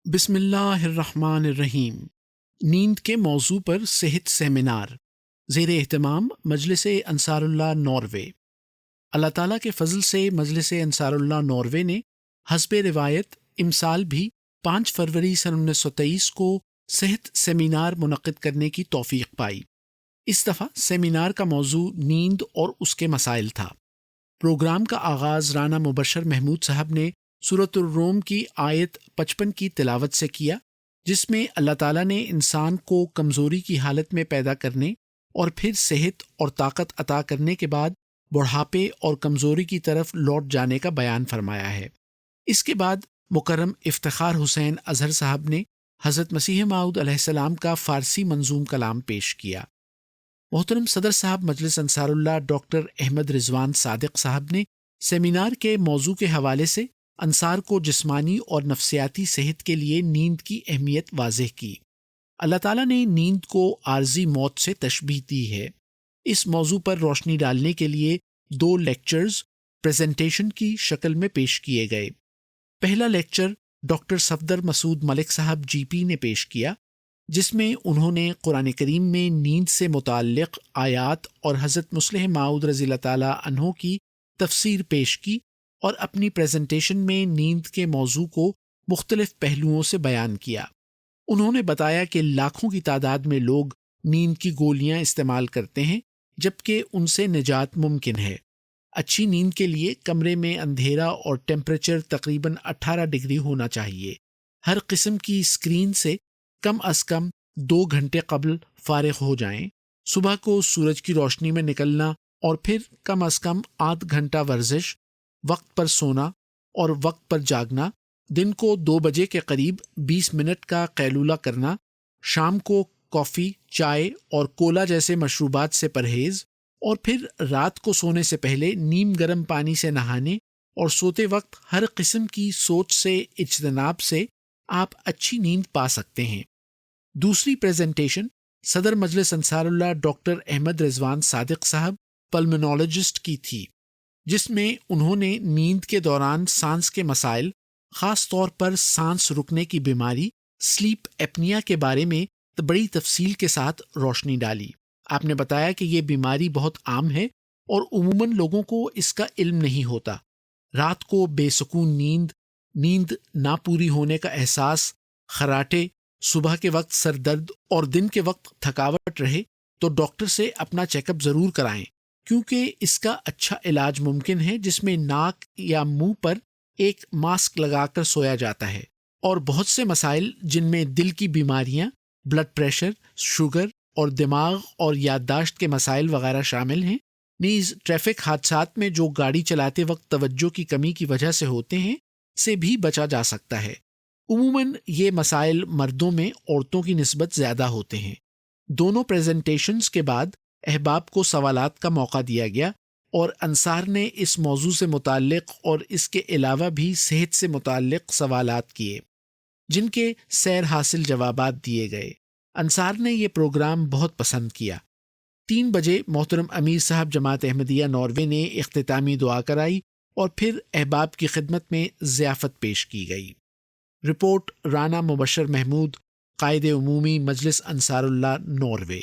بسم اللہ الرحمن الرحیم۔ نیند کے موضوع پر صحت سیمینار زیر اہتمام مجلس انصار اللہ ناروے۔ اللہ تعالیٰ کے فضل سے مجلس انصار اللہ ناروے نے حسب روایت امسال بھی 5 فروری سن 1923 کو صحت سیمینار منعقد کرنے کی توفیق پائی۔ اس دفعہ سیمینار کا موضوع نیند اور اس کے مسائل تھا۔ پروگرام کا آغاز رانا مبشر محمود صاحب نے سورۃ الروم کی آیت 55 کی تلاوت سے کیا، جس میں اللہ تعالیٰ نے انسان کو کمزوری کی حالت میں پیدا کرنے اور پھر صحت اور طاقت عطا کرنے کے بعد بڑھاپے اور کمزوری کی طرف لوٹ جانے کا بیان فرمایا ہے۔ اس کے بعد مکرم افتخار حسین اظہر صاحب نے حضرت مسیح موعود علیہ السلام کا فارسی منظوم کلام پیش کیا۔ محترم صدر صاحب مجلس انصار اللہ ڈاکٹر احمد رضوان صادق صاحب نے سیمینار کے موضوع کے حوالے سے انصار کو جسمانی اور نفسیاتی صحت کے لیے نیند کی اہمیت واضح کی۔ اللہ تعالیٰ نے نیند کو عارضی موت سے تشبیہ دی ہے۔ اس موضوع پر روشنی ڈالنے کے لیے 2 لیکچرز پریزنٹیشن کی شکل میں پیش کیے گئے۔ پہلا لیکچر ڈاکٹر صفدر مسعود ملک صاحب جی پی نے پیش کیا، جس میں انہوں نے قرآن کریم میں نیند سے متعلق آیات اور حضرت مصلح موعود رضی اللہ تعالیٰ عنہ کی تفسیر پیش کی اور اپنی پریزنٹیشن میں نیند کے موضوع کو مختلف پہلوؤں سے بیان کیا۔ انہوں نے بتایا کہ لاکھوں کی تعداد میں لوگ نیند کی گولیاں استعمال کرتے ہیں، جبکہ ان سے نجات ممکن ہے۔ اچھی نیند کے لیے کمرے میں اندھیرا اور ٹیمپریچر تقریباً 18 ڈگری ہونا چاہیے۔ ہر قسم کی اسکرین سے کم از کم 2 گھنٹے قبل فارغ ہو جائیں۔ صبح کو سورج کی روشنی میں نکلنا اور پھر کم از کم آدھ گھنٹہ ورزش، وقت پر سونا اور وقت پر جاگنا، دن کو 2 بجے کے قریب 20 منٹ کا قیلولہ کرنا، شام کو کافی، چائے اور کولا جیسے مشروبات سے پرہیز، اور پھر رات کو سونے سے پہلے نیم گرم پانی سے نہانے اور سوتے وقت ہر قسم کی سوچ سے اجتناب سے آپ اچھی نیند پا سکتے ہیں۔ دوسری پریزنٹیشن صدر مجلس انصار اللہ ڈاکٹر احمد رضوان صادق صاحب پلمنالوجسٹ کی تھی، جس میں انہوں نے نیند کے دوران سانس کے مسائل، خاص طور پر سانس رکنے کی بیماری سلیپ ایپنیا کے بارے میں بڑی تفصیل کے ساتھ روشنی ڈالی۔ آپ نے بتایا کہ یہ بیماری بہت عام ہے اور عموماً لوگوں کو اس کا علم نہیں ہوتا۔ رات کو بے سکون نیند نہ پوری ہونے کا احساس، خراٹے، صبح کے وقت سر درد اور دن کے وقت تھکاوٹ رہے تو ڈاکٹر سے اپنا چیک اپ ضرور کرائیں، کیونکہ اس کا اچھا علاج ممکن ہے، جس میں ناک یا منہ پر ایک ماسک لگا کر سویا جاتا ہے۔ اور بہت سے مسائل جن میں دل کی بیماریاں، بلڈ پریشر، شوگر اور دماغ اور یادداشت کے مسائل وغیرہ شامل ہیں۔ نیز ٹریفک حادثات میں جو گاڑی چلاتے وقت توجہ کی کمی کی وجہ سے ہوتے ہیں سے بھی بچا جا سکتا ہے۔ عموماً یہ مسائل مردوں میں عورتوں کی نسبت زیادہ ہوتے ہیں۔ دونوں پریزنٹیشنز کے بعد احباب کو سوالات کا موقع دیا گیا اور انصار نے اس موضوع سے متعلق اور اس کے علاوہ بھی صحت سے متعلق سوالات کیے، جن کے سیر حاصل جوابات دیے گئے۔ انصار نے یہ پروگرام بہت پسند کیا۔ 3 بجے محترم امیر صاحب جماعت احمدیہ ناروے نے اختتامی دعا کرائی اور پھر احباب کی خدمت میں ضیافت پیش کی گئی۔ رپورٹ رانا مبشر محمود، قائد عمومی مجلس انصار اللہ ناروے۔